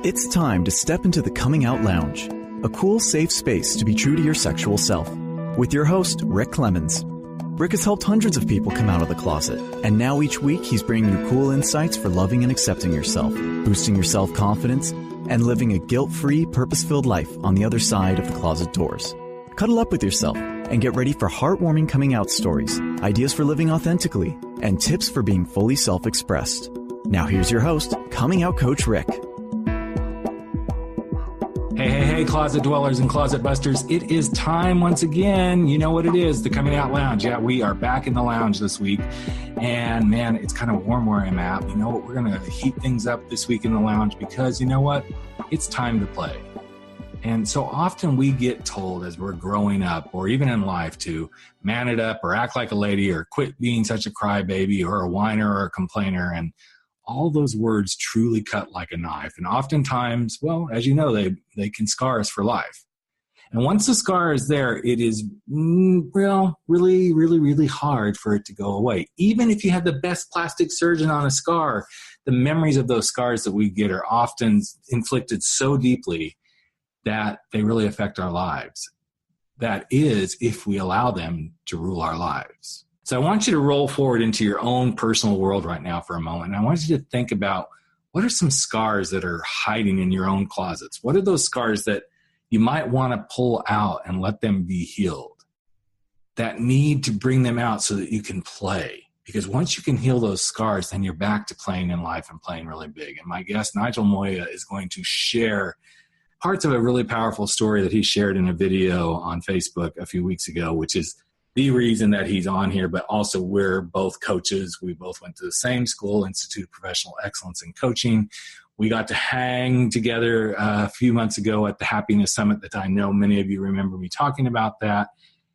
It's time to step into the Coming Out Lounge, a cool, safe space to be true to your sexual self. With your host, Rick Clemens. Rick has helped hundreds of people come out of the closet, and now each week he's bringing you cool insights for loving and accepting yourself, boosting your self-confidence, and living a guilt-free, purpose-filled life on the other side of the closet doors. Cuddle up with yourself and get ready for heartwarming coming out stories, ideas for living authentically, and tips for being fully self-expressed. Now here's your host, Coming Out Coach Rick. Hey, closet dwellers and closet busters. It is time once again. You know what it is, the Coming Out Lounge. Yeah, we are back in the lounge this week. And man, it's kind of warm where I'm at. You know what? We're going to heat things up this week in the lounge because you know what? It's time to play. And so often we get told as we're growing up or even in life to man it up or act like a lady or quit being such a crybaby or a whiner or a complainer. And all those words truly cut like a knife. And oftentimes, well, as you know, they can scar us for life. And once the scar is there, it is really hard for it to go away. Even if you have the best plastic surgeon on a scar, the memories of those scars that we get are often inflicted so deeply that they really affect our lives. That is, if we allow them to rule our lives. So I want you to roll forward into your own personal world right now for a moment. And I want you to think about what are some scars that are hiding in your own closets? What are those scars that you might want to pull out and let them be healed? That need to bring them out so that you can play. Because once you can heal those scars, then you're back to playing in life and playing really big. And my guest, Nigel Moya, is going to share parts of a really powerful story that he shared in a video on Facebook a few weeks ago, which is the reason that he's on here, but also we're both coaches. We both went to the same school, Institute of Professional Excellence in Coaching. We got to hang together a few months ago at the Happiness Summit that I know many of you remember me talking about that.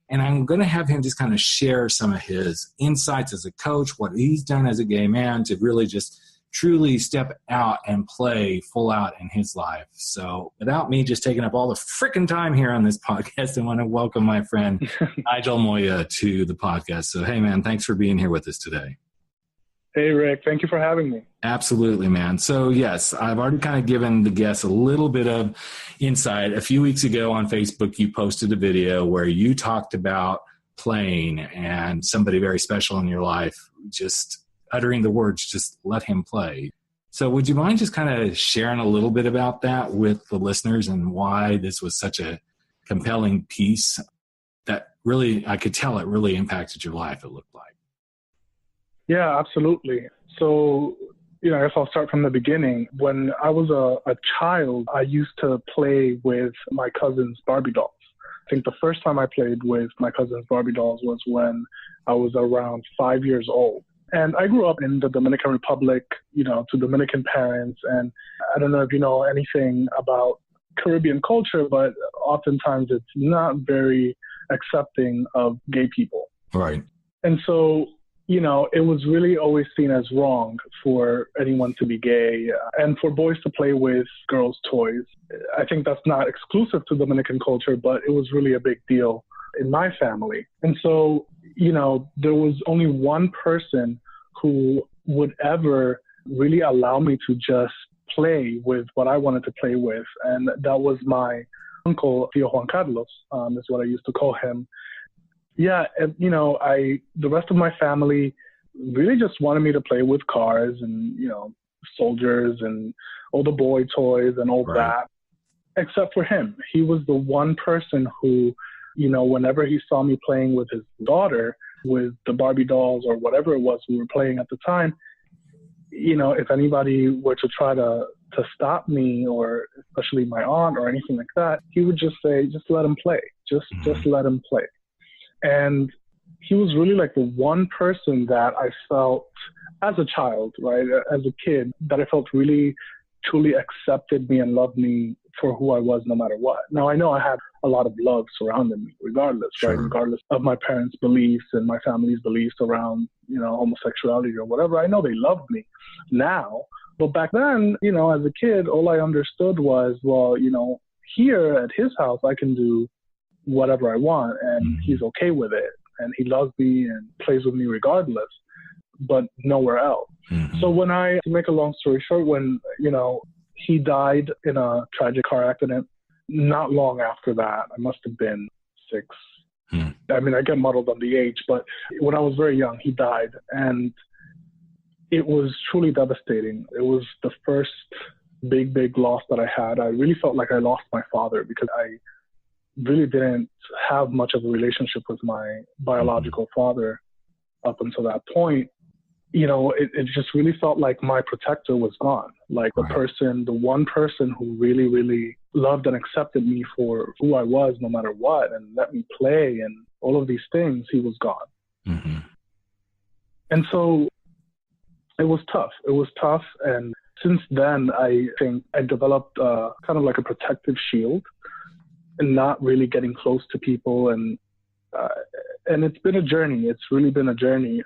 And I'm going to have him just kind of share some of his insights as a coach, what he's done as a gay man to really just truly step out and play full out in his life. So without me just taking up all the freaking time here on this podcast, I want to welcome my friend Nigel Moya to the podcast. So, hey man, thanks for being here with us today. Hey Rick, thank you for having me. Absolutely, man. So yes, I've already kind of given the guests a little bit of insight. A few weeks ago on Facebook, you posted a video where you talked about playing and somebody very special in your life just uttering the words, just let him play. So would you mind just kind of sharing a little bit about that with the listeners and why this was such a compelling piece that really, I could tell it really impacted your life, it looked like. Yeah, absolutely. So, I guess I'll start from the beginning. When I was a child, I used to play with my cousin's Barbie dolls. I think the first time I played with my cousin's Barbie dolls was when I was around 5 years old. And I grew up in the Dominican Republic, to Dominican parents. And I don't know if you know anything about Caribbean culture, but oftentimes it's not very accepting of gay people. Right. And so, it was really always seen as wrong for anyone to be gay and for boys to play with girls' toys. I think that's not exclusive to Dominican culture, but it was really a big deal in my family. And so, there was only one person who would ever really allow me to just play with what I wanted to play with. And that was my uncle, Tío Juan Carlos, is what I used to call him. Yeah, and, the rest of my family really just wanted me to play with cars and, soldiers and all the boy toys and all that, except for him. He was the one person who, whenever he saw me playing with his daughter, with the Barbie dolls or whatever it was we were playing at the time, if anybody were to try to stop me, or especially my aunt or anything like that, he would just say, just let him play. Just let him play. And he was really like the one person that I felt as a child, right, as a kid, that I felt really truly accepted me and loved me for who I was no matter what. Now, I know I had a lot of love surrounding me regardless, right? Regardless of my parents' beliefs and my family's beliefs around, homosexuality or whatever. I know they loved me now. But back then, as a kid, all I understood was, well, here at his house, I can do whatever I want and he's okay with it. And he loves me and plays with me regardless, but nowhere else. So to make a long story short, when, He died in a tragic car accident. Not long after that, I must have been 6. I mean, I get muddled on the age, but when I was very young, he died. And it was truly devastating. It was the first big loss that I had. I really felt like I lost my father because I really didn't have much of a relationship with my biological father up until that point. You know, it just really felt like my protector was gone. Like the one person who really, really loved and accepted me for who I was, no matter what, and let me play and all of these things, he was gone. Mm-hmm. And so it was tough. It was tough. And since then, I think I developed kind of like a protective shield and not really getting close to people. And it's been a journey. It's really been a journey.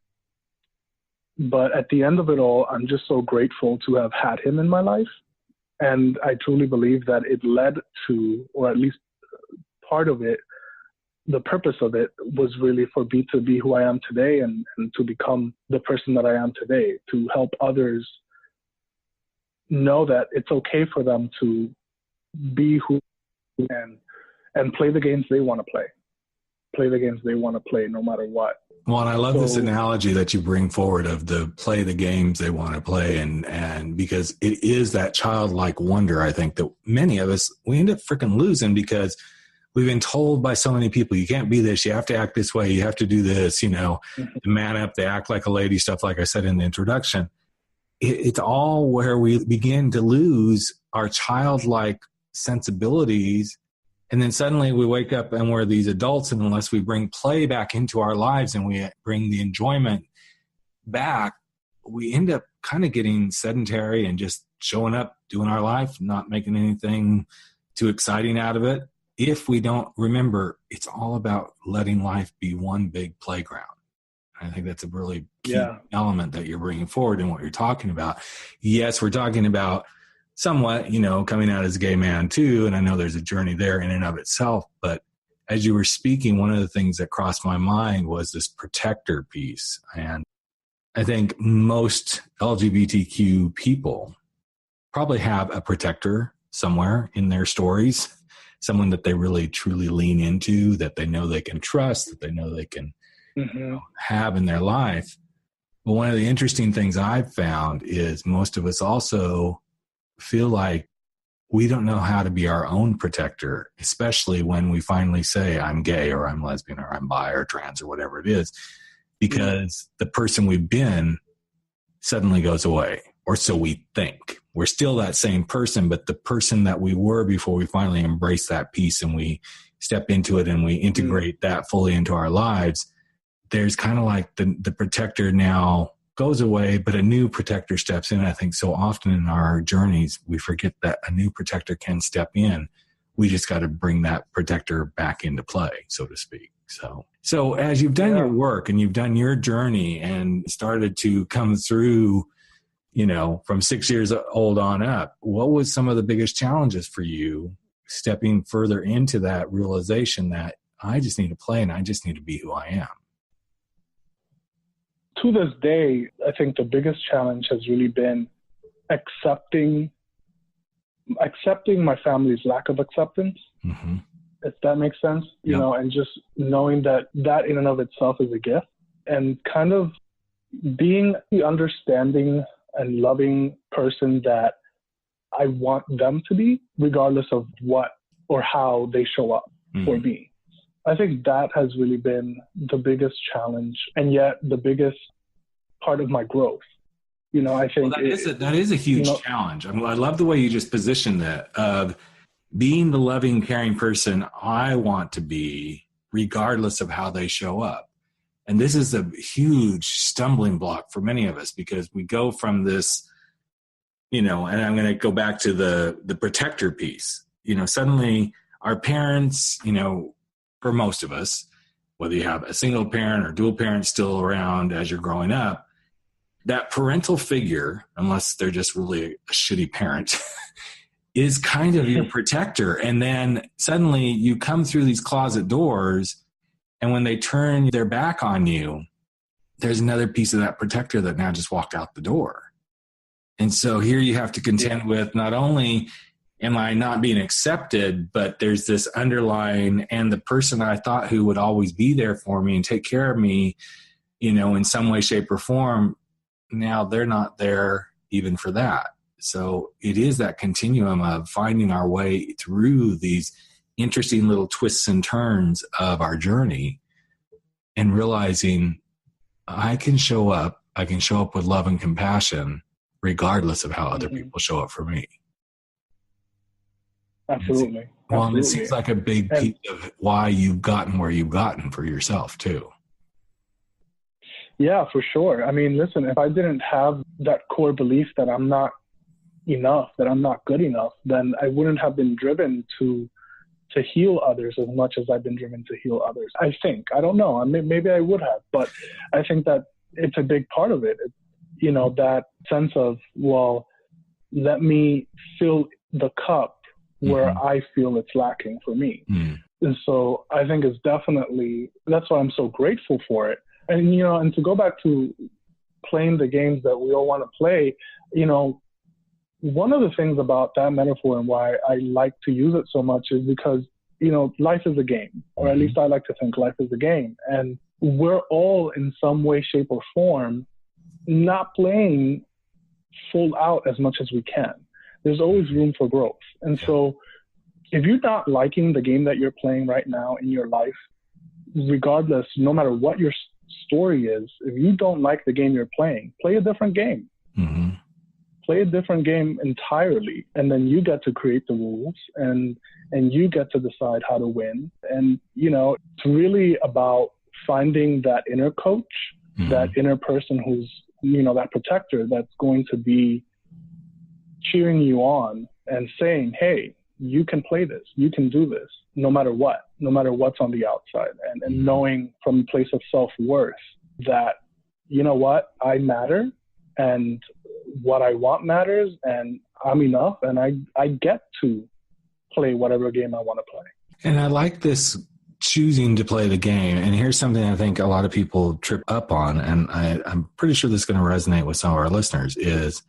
But at the end of it all, I'm just so grateful to have had him in my life. And I truly believe that it led to, or at least part of it, the purpose of it was really for me to be who I am today and to become the person that I am today, to help others know that it's okay for them to be who and play the games they want to play. Play the games they want to play no matter what. Well, and I love this analogy that you bring forward of the play the games they want to play. And because it is that childlike wonder, I think, that many of us, we end up freaking losing because we've been told by so many people, you can't be this, you have to act this way, you have to do this, you know, the man up, they act like a lady, stuff like I said in the introduction. It's all where we begin to lose our childlike sensibilities. And then suddenly we wake up and we're these adults, and unless we bring play back into our lives and we bring the enjoyment back, we end up kind of getting sedentary and just showing up, doing our life, not making anything too exciting out of it. If we don't remember, it's all about letting life be one big playground. I think that's a really key element that you're bringing forward in what you're talking about. Yes, we're talking about somewhat, you know, coming out as a gay man too. And I know there's a journey there in and of itself. But as you were speaking, one of the things that crossed my mind was this protector piece. And I think most LGBTQ people probably have a protector somewhere in their stories, someone that they really truly lean into, that they know they can trust, that they know they can have in their life. But one of the interesting things I've found is most of us also feel like we don't know how to be our own protector, especially when we finally say I'm gay or I'm lesbian or I'm bi or trans or whatever it is, because the person we've been suddenly goes away, or so we think. We're still that same person, but the person that we were before we finally embrace that piece and we step into it and we integrate that fully into our lives, there's kind of like the protector now goes away, but a new protector steps in. I think so often in our journeys, we forget that a new protector can step in. We just got to bring that protector back into play, so to speak. So as you've done your work and you've done your journey and started to come through, you know, from 6 years old on up, what was some of the biggest challenges for you stepping further into that realization that I just need to play and I just need to be who I am? To this day, I think the biggest challenge has really been accepting my family's lack of acceptance, if that makes sense, you know, and just knowing that in and of itself is a gift, and kind of being the understanding and loving person that I want them to be, regardless of what or how they show up for me. I think that has really been the biggest challenge, and yet the biggest part of my growth. You know, I think that is a huge challenge. I mean, I love the way you just positioned that of being the loving, caring person I want to be, regardless of how they show up. And this is a huge stumbling block for many of us, because we go from this, you know, and I'm going to go back to the protector piece. You know, suddenly our parents, you know, for most of us, whether you have a single parent or dual parent still around as you're growing up, that parental figure, unless they're just really a shitty parent, is kind of your protector. And then suddenly you come through these closet doors, and when they turn their back on you, there's another piece of that protector that now just walked out the door. And so here you have to contend with not only am I not being accepted, but there's this underlying, and the person I thought who would always be there for me and take care of me, in some way, shape, or form, now they're not there even for that. So it is that continuum of finding our way through these interesting little twists and turns of our journey and realizing I can show up with love and compassion regardless of how other people show up for me. Absolutely. Well, and it seems like a big piece of why you've gotten where you've gotten for yourself too. Yeah, for sure. I mean, listen, if I didn't have that core belief that I'm not enough, that I'm not good enough, then I wouldn't have been driven to heal others as much as I've been driven to heal others. I think. I don't know. Maybe I would have, but I think that it's a big part of it. That sense of, well, let me fill the cup where I feel it's lacking for me. And so I think it's definitely, that's why I'm so grateful for it. And, and to go back to playing the games that we all want to play, one of the things about that metaphor and why I like to use it so much is because, life is a game, or at least I like to think life is a game. And we're all in some way, shape, or form not playing full out as much as we can. There's always room for growth. And so if you're not liking the game that you're playing right now in your life, regardless, no matter what your story is, if you don't like the game you're playing, play a different game. Play a different game entirely, and then you get to create the rules and you get to decide how to win. And it's really about finding that inner coach, that inner person who's that protector that's going to be cheering you on and saying, hey, you can play this, you can do this, no matter what's on the outside, and knowing from a place of self-worth that, I matter, and what I want matters, and I'm enough, and I get to play whatever game I want to play. And I like this choosing to play the game. And here's something I think a lot of people trip up on, and I'm pretty sure this is going to resonate with some of our listeners, is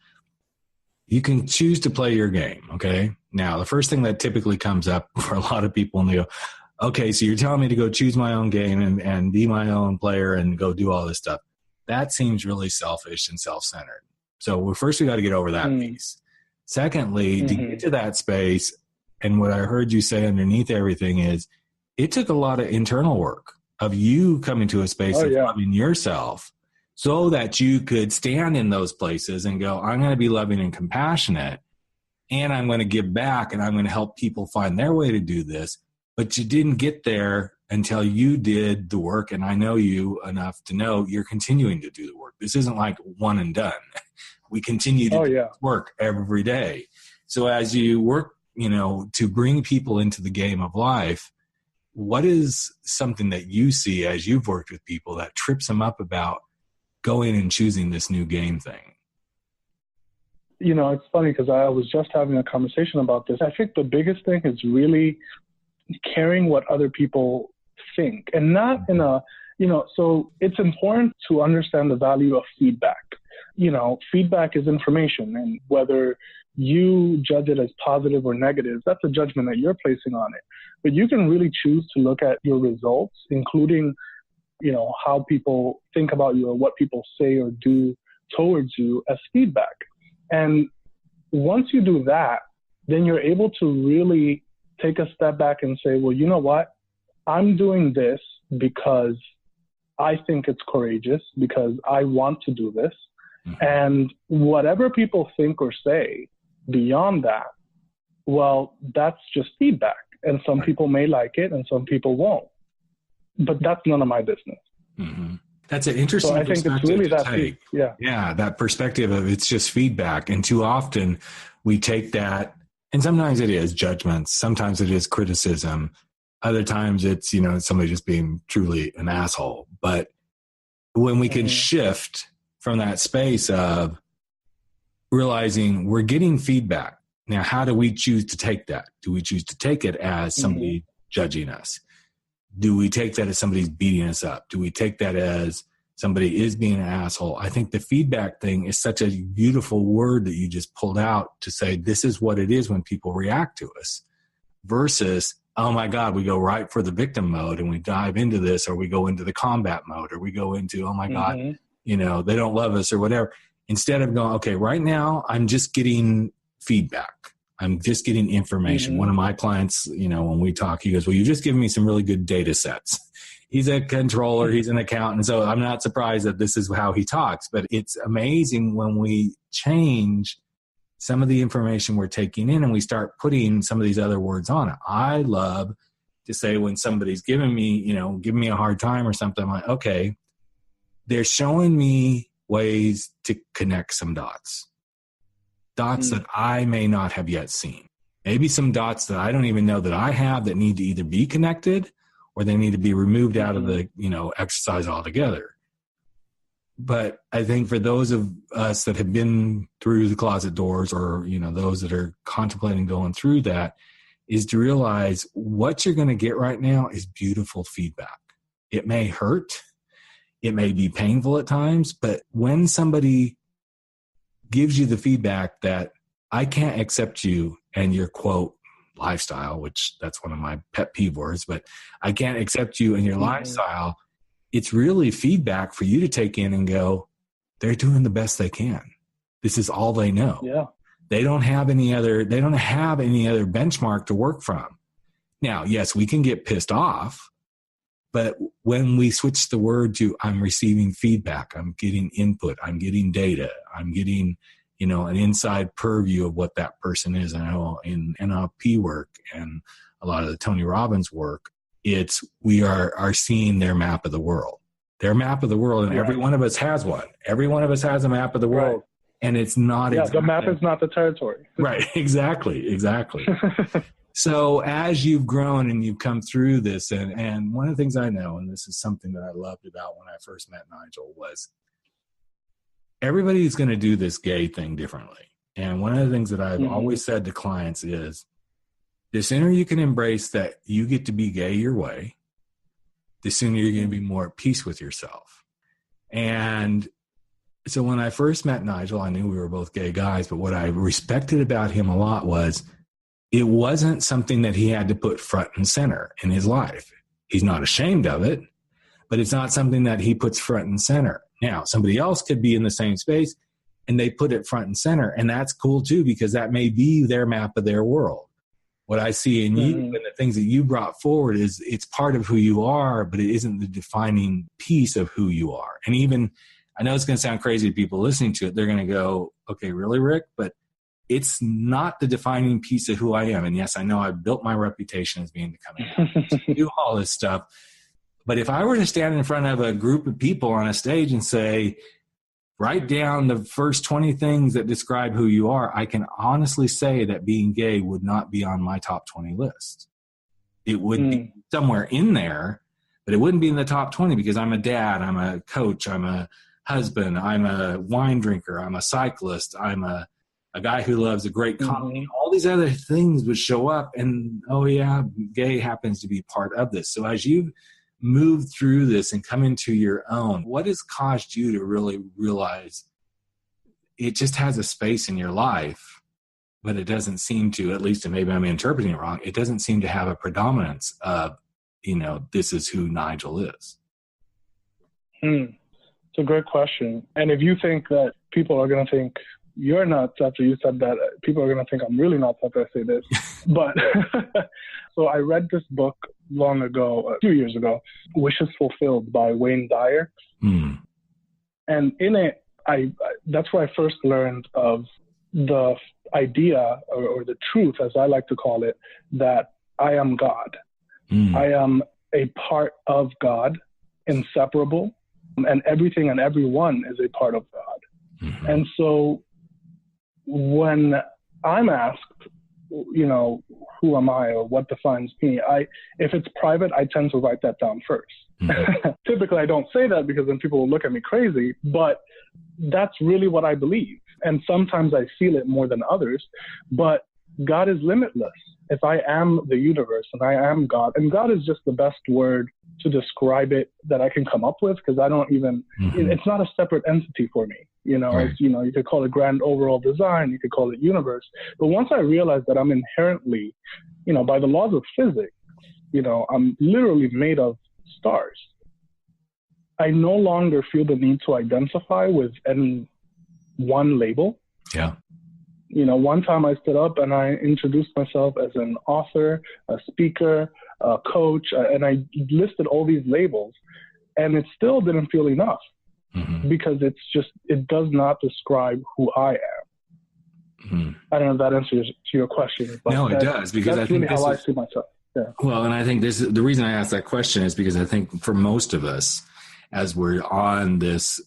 you can choose to play your game, okay? Now, the first thing that typically comes up for a lot of people, and they go, okay, so you're telling me to go choose my own game and be my own player and go do all this stuff. That seems really selfish and self-centered. So first we got to get over that piece. Secondly, to get to that space, and what I heard you say underneath everything is, it took a lot of internal work of you coming to a space of loving yourself so that you could stand in those places and go, I'm going to be loving and compassionate, and I'm going to give back, and I'm going to help people find their way to do this. But you didn't get there until you did the work, and I know you enough to know you're continuing to do the work. This isn't like one and done. We continue to do work every day. So as you work, to bring people into the game of life, what is something that you see as you've worked with people that trips them up about going and choosing this new game thing? It's funny because I was just having a conversation about this. I think the biggest thing is really caring what other people think, and not in a, so it's important to understand the value of feedback. Feedback is information, and whether you judge it as positive or negative, that's a judgment that you're placing on it. But you can really choose to look at your results, including, how people think about you or what people say or do towards you, as feedback. And once you do that, then you're able to really take a step back and say, well, you know what? I'm doing this because I think it's courageous, because I want to do this. And whatever people think or say beyond that, well, that's just feedback. And some people may like it and some people won't. But that's none of my business. That's an interesting perspective. So I think it's really that take. Yeah, that perspective of it's just feedback. And too often we take that, and sometimes it is judgments, sometimes it is criticism, other times it's, somebody just being truly an asshole. But when we can shift from that space of realizing we're getting feedback, now how do we choose to take that? Do we choose to take it as somebody judging us? Do we take that as somebody's beating us up? Do we take that as somebody is being an asshole. I think the feedback thing is such a beautiful word that you just pulled out to say, this is what it is when people react to us, versus, oh my God, we go right for the victim mode and we dive into this, or we go into the combat mode, or we go into, oh my God, you know, they don't love us or whatever. Instead of going, okay, right now I'm just getting feedback. I'm just getting information. One of my clients, you know, when we talk, he goes, well, you've just given me some really good data sets. He's a controller, he's an accountant, so I'm not surprised that this is how he talks. But it's amazing when we change some of the information we're taking in and we start putting some of these other words on it. I love to say when somebody's giving me a hard time or something, I'm like, okay, they're showing me ways to connect some dots that I may not have yet seen. Maybe some dots that I don't even know that I have that need to either be connected or they need to be removed out of the, exercise altogether. But I think for those of us that have been through the closet doors, or, those that are contemplating going through that, is to realize what you're going to get right now is beautiful feedback. It may hurt. It may be painful at times, but when somebody gives you the feedback that I can't accept you and your quote lifestyle, which that's one of my pet peeve words, but I can't accept you and your lifestyle, it's really feedback for you to take in and go, they're doing the best they can. This is all they know. Yeah. They don't have any other benchmark to work from. Now, yes, we can get pissed off, but when we switch the word to I'm receiving feedback, I'm getting input, I'm getting data, I'm getting, an inside purview of what that person is. I know in NLP work and a lot of the Tony Robbins work, we are seeing their map of the world. Their map of the world, and every one of us has one. Every one of us has a map of the world, and it's not exactly. The map is not the territory. Right, exactly. So as you've grown and you've come through this, and one of the things I know, and this is something that I loved about when I first met Nigel, was everybody's going to do this gay thing differently. And one of the things that I've always said to clients is, the sooner you can embrace that you get to be gay your way, the sooner you're going to be more at peace with yourself. And so when I first met Nigel, I knew we were both gay guys, but what I respected about him a lot was it wasn't something that he had to put front and center in his life. He's not ashamed of it, but it's not something that he puts front and center. Now, somebody else could be in the same space and they put it front and center, and that's cool too, because that may be their map of their world. What I see in you and the things that you brought forward is it's part of who you are, but it isn't the defining piece of who you are. And even, I know it's going to sound crazy to people listening to it. They're going to go, okay, really, Rick? But it's not the defining piece of who I am. And yes, I know I've built my reputation as being becoming to do all this stuff. But if I were to stand in front of a group of people on a stage and say, write down the first 20 things that describe who you are, I can honestly say that being gay would not be on my top 20 list. It would be somewhere in there, but it wouldn't be in the top 20 because I'm a dad, I'm a coach, I'm a husband, I'm a wine drinker, I'm a cyclist, I'm a guy who loves a great comedy. All these other things would show up, and oh yeah, gay happens to be part of this. So as you move through this and come into your own, what has caused you to really realize it just has a space in your life, but it doesn't seem to, at least, and maybe I'm interpreting it wrong, it doesn't seem to have a predominance of, this is who Nigel is? It's a great question. And if you think that people are going to think you're nuts after you said that, people are going to think I'm really nuts after I say this. But so I read this book long ago, a few years ago, Wishes Fulfilled by Wayne Dyer. And in it, that's where I first learned of the idea or the truth, as I like to call it, that I am God. I am a part of God, inseparable, and everything and everyone is a part of God. And so when I'm asked, who am I or what defines me, if it's private, I tend to write that down first. Typically, I don't say that because then people will look at me crazy, but that's really what I believe. And sometimes I feel it more than others. But God is limitless. If I am the universe and I am God, and God is just the best word to describe it that I can come up with, because I don't even, it's not a separate entity for me. Right. It's, you could call it grand overall design, you could call it universe. But once I realized that I'm inherently, by the laws of physics, I'm literally made of stars. I no longer feel the need to identify with any one label. Yeah. One time I stood up and I introduced myself as an author, a speaker, a coach, and I listed all these labels, and it still didn't feel enough because it does not describe who I am. I don't know if that answers to your question. But no, it does, because I think really how I see myself. Yeah. Well, and I think the reason I asked that question is because I think for most of us, as we're on this,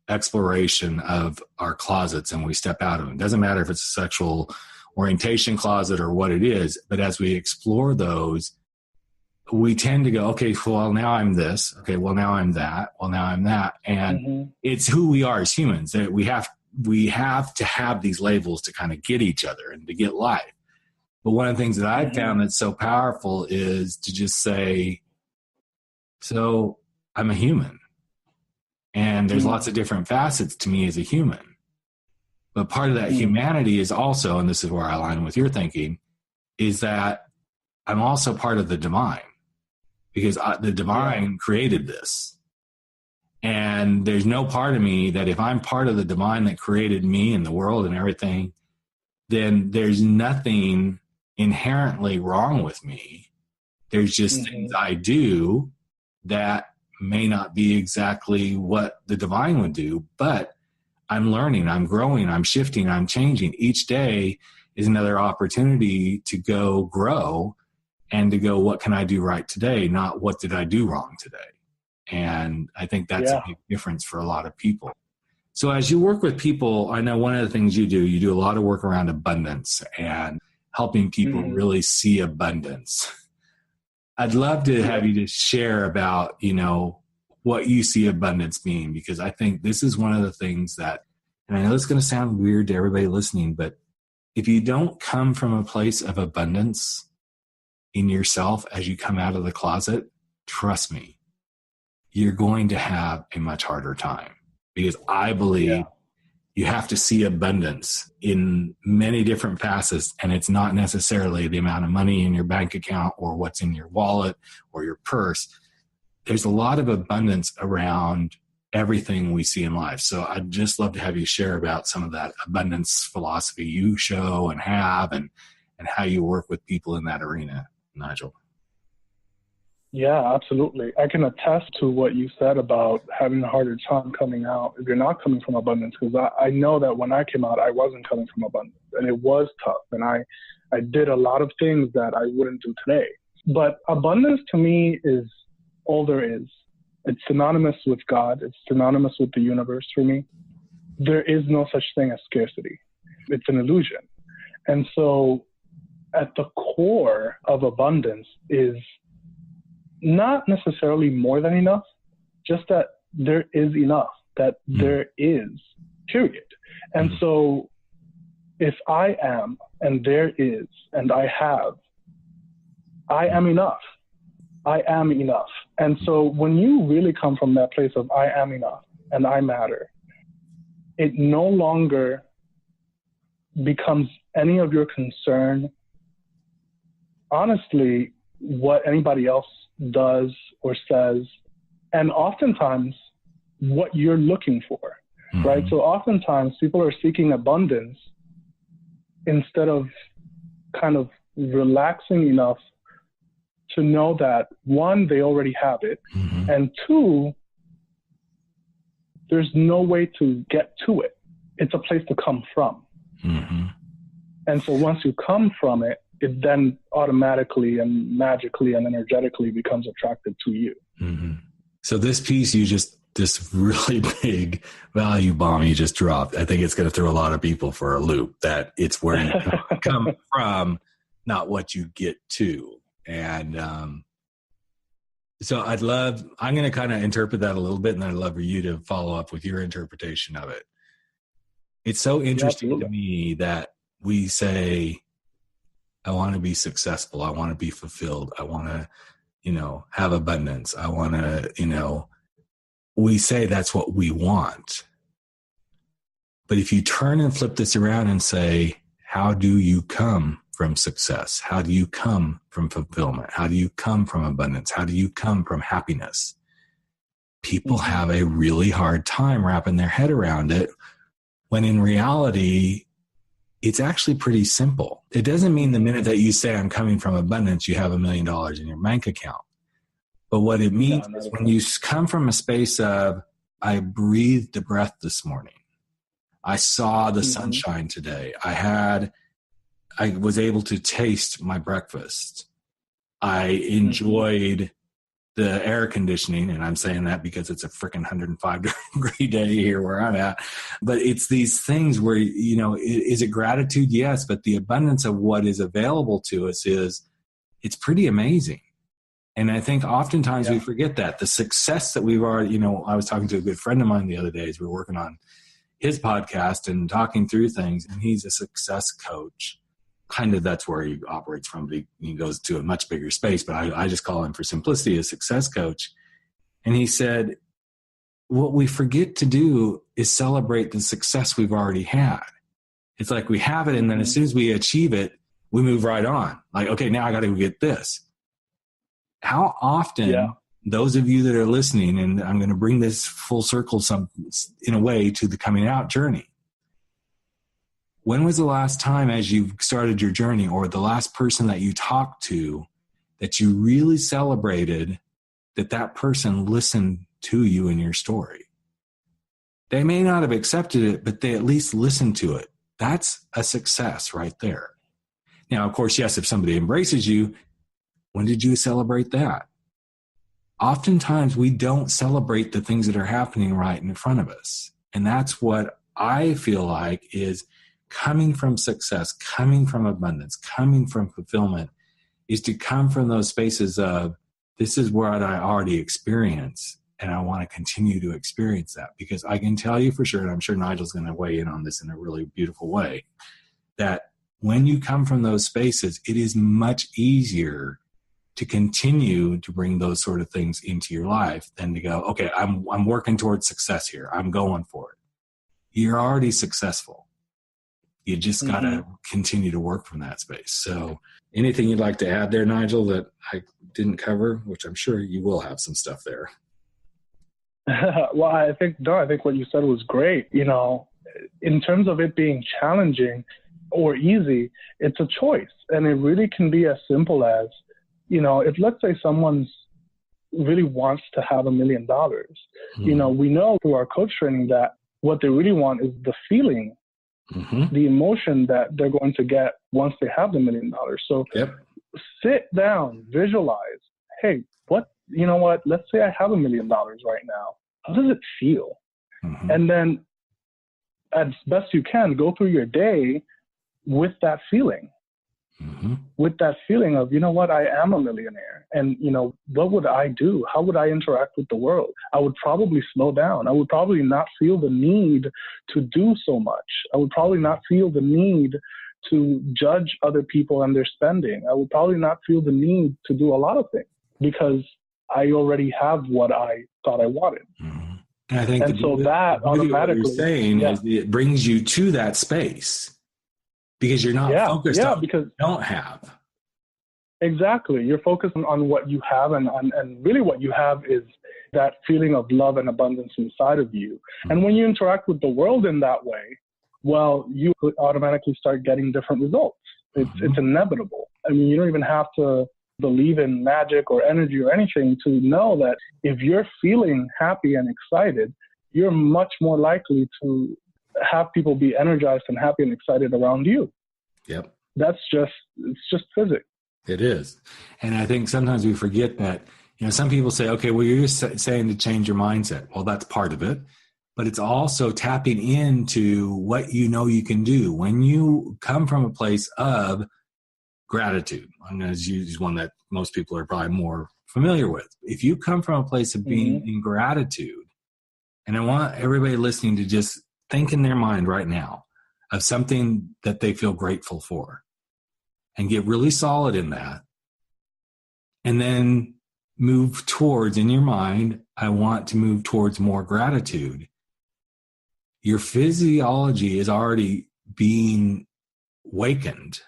exploration of our closets and we step out of them, it doesn't matter if it's a sexual orientation closet or what it is, but as we explore those, we tend to go, okay, well, now I'm this. Okay, well, now I'm that. Well, now I'm that. And it's who we are as humans. That we have to have these labels to kind of get each other and to get life. But one of the things that I've found that's so powerful is to just say, so I'm a human. And there's lots of different facets to me as a human. But part of that humanity is also, and this is where I align with your thinking, is that I'm also part of the divine, because the divine created this. And there's no part of me that if I'm part of the divine that created me and the world and everything, then there's nothing inherently wrong with me. There's just things I do that may not be exactly what the divine would do, but I'm learning, I'm growing, I'm shifting, I'm changing. Each day is another opportunity to go grow and to go, what can I do right today? Not what did I do wrong today? And I think that's a big difference for a lot of people. So as you work with people, I know one of the things you do a lot of work around abundance and helping people really see abundance. I'd love to have you just share about, what you see abundance being, because I think this is one of the things that, and I know it's going to sound weird to everybody listening, but if you don't come from a place of abundance in yourself as you come out of the closet, trust me, you're going to have a much harder time, because I believe you have to see abundance in many different facets. And it's not necessarily the amount of money in your bank account or what's in your wallet or your purse. There's a lot of abundance around everything we see in life. So I'd just love to have you share about some of that abundance philosophy you show and have, and how you work with people in that arena, Nigel. Yeah, absolutely. I can attest to what you said about having a harder time coming out if you're not coming from abundance, because I know that when I came out, I wasn't coming from abundance, and it was tough. And I did a lot of things that I wouldn't do today. But abundance to me is all there is. It's synonymous with God. It's synonymous with the universe for me. There is no such thing as scarcity. It's an illusion. And so at the core of abundance is not necessarily more than enough, just that there is enough, that there is, period. And so if I am, and there is, and I have, I am enough. I am enough. And so when you really come from that place of I am enough and I matter, it no longer becomes any of your concern, honestly, what anybody else does or says, and oftentimes what you're looking for, right? So oftentimes people are seeking abundance instead of kind of relaxing enough to know that, one, they already have it, and two, there's no way to get to it. It's a place to come from. And so once you come from it, it then automatically and magically and energetically becomes attracted to you. So this piece this really big value bomb you just dropped, I think it's going to throw a lot of people for a loop, that it's where you come from, not what you get to. And so I'm going to kind of interpret that a little bit, and I'd love for you to follow up with your interpretation of it. It's so interesting to me that we say I want to be successful. I want to be fulfilled. I want to, have abundance. I want to, we say that's what we want. But if you turn and flip this around and say, how do you come from success? How do you come from fulfillment? How do you come from abundance? How do you come from happiness? People have a really hard time wrapping their head around it, when in reality, it's actually pretty simple. It doesn't mean the minute that you say I'm coming from abundance, you have $1 million in your bank account. But what it means is when you come from a space of, I breathed a breath this morning. I saw the sunshine today. I was able to taste my breakfast. I enjoyed the air conditioning, and I'm saying that because it's a freaking 105-degree day here where I'm at. But it's these things where, is it gratitude? Yes, but the abundance of what is available to us it's pretty amazing. And I think oftentimes we forget that. The success that we've already, I was talking to a good friend of mine the other day as we were working on his podcast and talking through things, and he's a success coach. Kind of that's where he operates from, but he goes to a much bigger space, but I just call him for simplicity a success coach. And he said, what we forget to do is celebrate the success we've already had. It's like we have it, and then as soon as we achieve it, we move right on. Like, okay, now I got to get this. How often, those of you that are listening, and I'm going to bring this full circle in a way to the coming out journey. When was the last time as you started your journey, or the last person that you talked to, that you really celebrated that person listened to you and your story? They may not have accepted it, but they at least listened to it. That's a success right there. Now, of course, yes, if somebody embraces you, when did you celebrate that? Oftentimes, we don't celebrate the things that are happening right in front of us. And that's what I feel like is coming from success, coming from abundance, coming from fulfillment, is to come from those spaces of, this is what I already experience, and I want to continue to experience that. Because I can tell you for sure, and I'm sure Nigel's going to weigh in on this in a really beautiful way, that when you come from those spaces, it is much easier to continue to bring those sort of things into your life than to go, okay, I'm working towards success here. I'm going for it. You're already successful. You just got to continue to work from that space. So anything you'd like to add there, Nigel, that I didn't cover, which I'm sure you will have some stuff there. Well, I think what you said was great. In terms of it being challenging or easy, it's a choice. And it really can be as simple as, if let's say someone's really wants to have $1 million, we know through our coach training that what they really want is the feeling, the emotion that they're going to get once they have the $1 million. So sit down, visualize, hey, let's say I have $1 million right now. How does it feel? And then as best you can, go through your day with that feeling. With that feeling of, I am a millionaire. And, what would I do? How would I interact with the world? I would probably slow down. I would probably not feel the need to do so much. I would probably not feel the need to judge other people and their spending. I would probably not feel the need to do a lot of things because I already have what I thought I wanted. And I think that automatically, what you're saying is it brings you to that space. Because you're not focused on what you don't have. Exactly. You're focused on what you have, and really what you have is that feeling of love and abundance inside of you. And when you interact with the world in that way, well, you automatically start getting different results. It's inevitable. I mean, you don't even have to believe in magic or energy or anything to know that if you're feeling happy and excited, you're much more likely to have people be energized and happy and excited around you. Yep. It's just physics. It is. And I think sometimes we forget that, some people say, okay, well, you're just saying to change your mindset. Well, that's part of it, but it's also tapping into what you can do when you come from a place of gratitude. I'm going to use one that most people are probably more familiar with. If you come from a place of being in gratitude, and I want everybody listening to just think in their mind right now of something that they feel grateful for. and get really solid in that. And then move towards, in your mind, I want to move towards more gratitude. Your physiology is already being wakened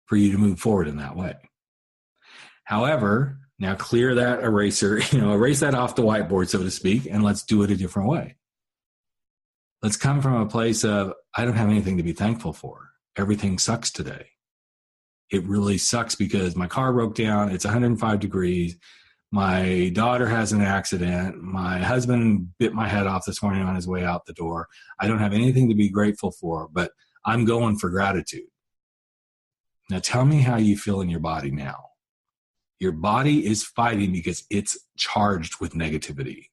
for you to move forward in that way. However, now clear that eraser, erase that off the whiteboard, so to speak, and let's do it a different way. Let's come from a place of, I don't have anything to be thankful for. Everything sucks today. It really sucks because my car broke down. It's 105 degrees. My daughter has an accident. My husband bit my head off this morning on his way out the door. I don't have anything to be grateful for, but I'm going for gratitude. Now tell me how you feel in your body now. Your body is fighting because it's charged with negativity.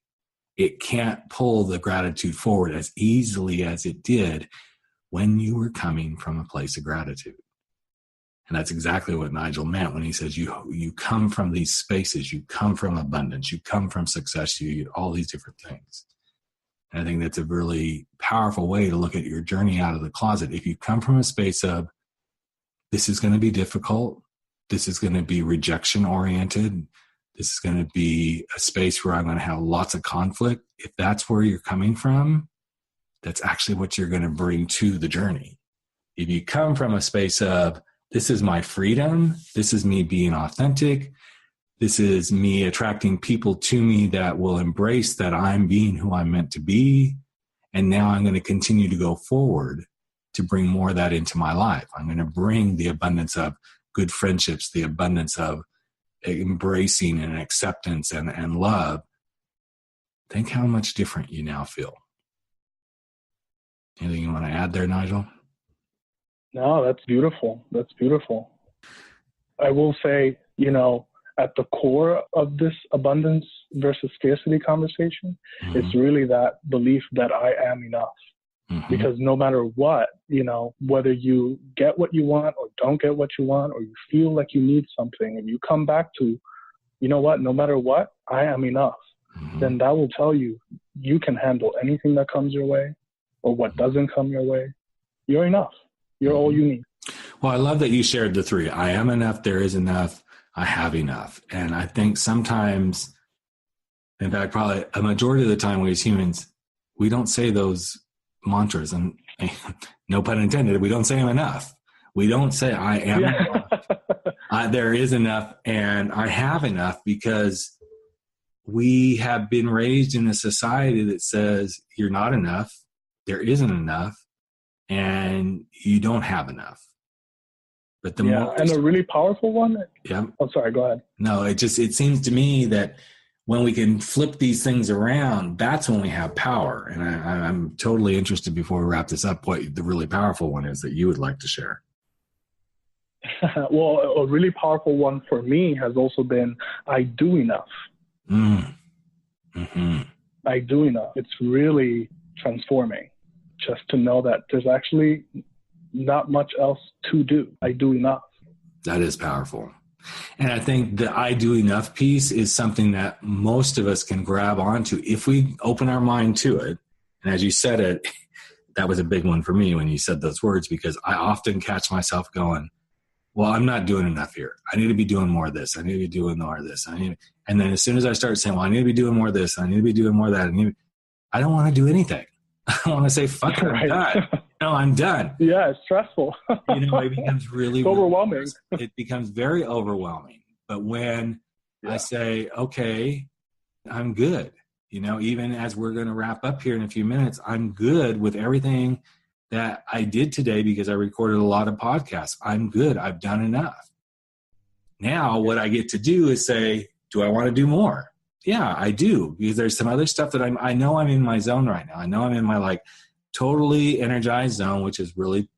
It can't pull the gratitude forward as easily as it did when you were coming from a place of gratitude. And that's exactly what Nigel meant when he says you come from these spaces, you come from abundance, you come from success, you all these different things. And I think that's a really powerful way to look at your journey out of the closet. If you come from a space of, this is going to be difficult, this is going to be rejection oriented, this is going to be a space where I'm going to have lots of conflict. If that's where you're coming from, that's actually what you're going to bring to the journey. If you come from a space of, this is my freedom, this is me being authentic, this is me attracting people to me that will embrace that I'm being who I'm meant to be, and now I'm going to continue to go forward to bring more of that into my life. I'm going to bring the abundance of good friendships, the abundance of embracing and acceptance and love. Think how much different you now feel. Anything you want to add there, Nigel? No, that's beautiful. That's beautiful. I will say, at the core of this abundance versus scarcity conversation, it's really that belief that I am enough. Because no matter what, whether you get what you want or don't get what you want, or you feel like you need something, and you come back to, what, no matter what, I am enough, then that will tell you, you can handle anything that comes your way or what doesn't come your way. You're enough. You're all you need. Well, I love that you shared the three. I am enough, there is enough, I have enough. And I think sometimes, in fact, probably a majority of the time we as humans, we don't say those mantras, and no pun intended, we don't say them enough. We don't say I am enough, there is enough, and I have enough, because we have been raised in a society that says you're not enough, there isn't enough, and you don't have enough. But the more, and a really powerful one. Yeah. I'm sorry. Go ahead. No, it seems to me that when we can flip these things around, that's when we have power. And I'm totally interested, before we wrap this up, what the really powerful one is that you would like to share. Well, a really powerful one for me has also been, I do enough. I do enough. It's really transforming, just to know that there's actually not much else to do. I do enough. That is powerful. And I think the I do enough piece is something that most of us can grab onto if we open our mind to it. And as you said it, that was a big one for me when you said those words, because I often catch myself going, well, I'm not doing enough here. I need to be doing more of this. I need to be doing more of this. And then as soon as I start saying, well, I need to be doing more of this, I need to be doing more of that, I don't want to do anything. I want to say, fuck it, I'm done. No, I'm done. Yeah, it's stressful. It becomes really overwhelming. It becomes very overwhelming. But when I say, okay, I'm good, even as we're going to wrap up here in a few minutes, I'm good with everything that I did today, because I recorded a lot of podcasts. I'm good. I've done enough. Now what I get to do is say, do I want to do more? Yeah, I do, because there's some other stuff that I know I'm in my zone right now. I know I'm in my totally energized zone, which is really,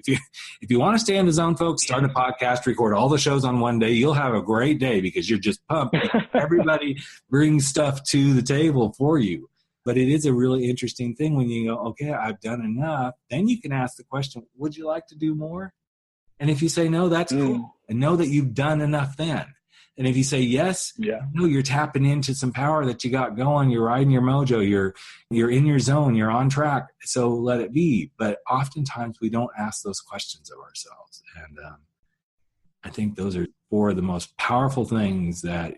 if you want to stay in the zone, folks, start a podcast, record all the shows on one day. You'll have a great day, because you're just pumped. Everybody brings stuff to the table for you. But it is a really interesting thing when you go, okay, I've done enough. Then you can ask the question, would you like to do more? And if you say no, that's cool. And know that you've done enough then. And if you say yes, you're tapping into some power that you got going. You're riding your mojo. You're in your zone. You're on track. So let it be. But oftentimes we don't ask those questions of ourselves. And I think those are four of the most powerful things that,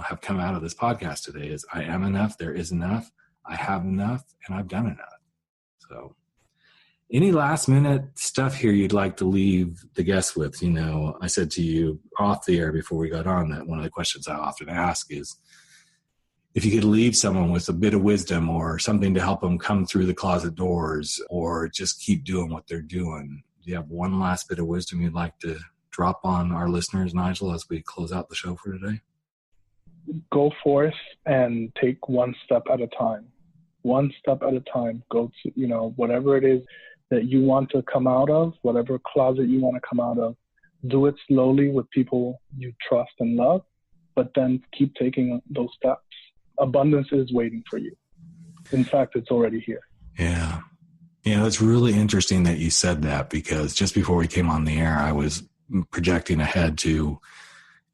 have come out of this podcast today is I am enough, there is enough, I have enough, and I've done enough. So any last minute stuff here you'd like to leave the guests with? I said to you off the air before we got on that one of the questions I often ask is if you could leave someone with a bit of wisdom or something to help them come through the closet doors or just keep doing what they're doing. Do you have one last bit of wisdom you'd like to drop on our listeners, Nigel, as we close out the show for today? Go forth and take one step at a time. One step at a time. Go to, whatever it is that you want to come out of, whatever closet you want to come out of, do it slowly with people you trust and love, but then keep taking those steps. Abundance is waiting for you. In fact, it's already here. Yeah. It's really interesting that you said that because just before we came on the air, I was projecting ahead to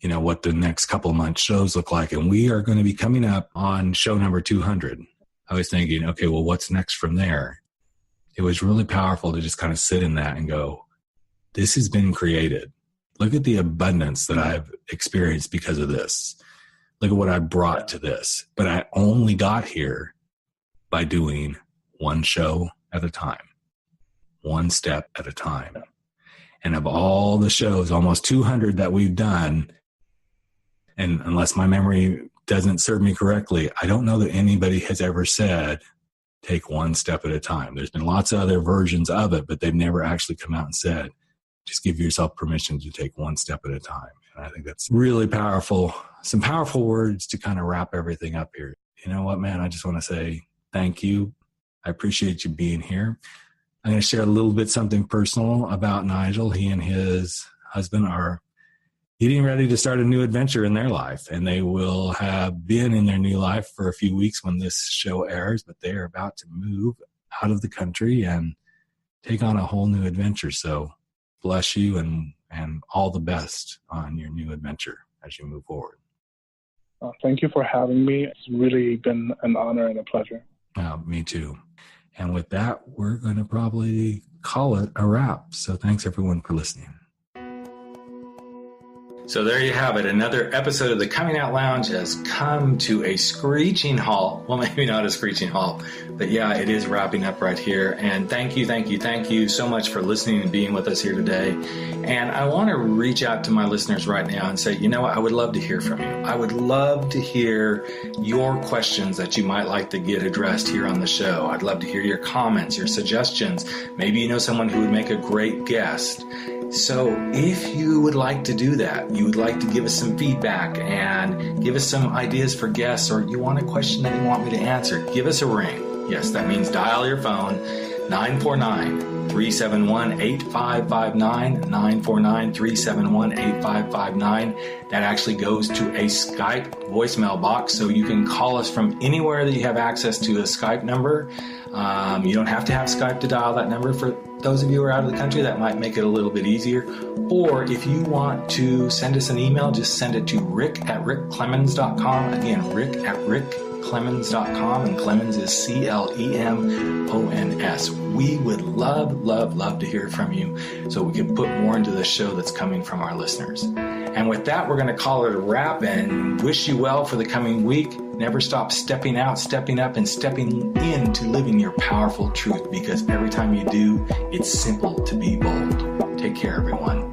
what the next couple of months shows look like. And we are going to be coming up on show number 200. I was thinking, okay, well, what's next from there? It was really powerful to just kind of sit in that and go, this has been created. Look at the abundance that I've experienced because of this. Look at what I brought to this. But I only got here by doing one show at a time, one step at a time. And of all the shows, almost 200 that we've done, and unless my memory doesn't serve me correctly, I don't know that anybody has ever said, take one step at a time. There's been lots of other versions of it, but they've never actually come out and said, just give yourself permission to take one step at a time. And I think that's really powerful. Some powerful words to kind of wrap everything up here. You know what, man? I just want to say thank you. I appreciate you being here. I'm going to share a little bit something personal about Nigel. He and his husband are getting ready to start a new adventure in their life, and they will have been in their new life for a few weeks when this show airs, but they are about to move out of the country and take on a whole new adventure. So bless you and all the best on your new adventure as you move forward. Thank you for having me. It's really been an honor and a pleasure. Me too. And with that, we're going to probably call it a wrap. So thanks everyone for listening. So there you have it. Another episode of the Coming Out Lounge has come to a screeching halt. Well, maybe not a screeching halt, but yeah, it is wrapping up right here. And thank you so much for listening and being with us here today. And I want to reach out to my listeners right now and say, you know what? I would love to hear from you. I would love to hear your questions that you might like to get addressed here on the show. I'd love to hear your comments, your suggestions. Maybe you know someone who would make a great guest. So if you would like to do that, you would like to give us some feedback and give us some ideas for guests, or you want a question that you want me to answer, give us a ring. Yes, that means dial your phone, 949-371-8559, 949-371-8559. That actually goes to a Skype voicemail box, so you can call us from anywhere that you have access to a Skype number. You don't have to have Skype to dial that number. For those of you who are out of the country, that might make it a little bit easier. Or if you want to send us an email, just send it to rick@rickclemens.com. Again, rick@rickclemens.com, and Clemens is Clemons. We would love to hear from you so we can put more into the show that's coming from our listeners. And with that, we're going to call it a wrap and wish you well for the coming week. Never stop stepping out, stepping up, and stepping into living your powerful truth, because every time you do, it's simple to be bold. Take care, everyone.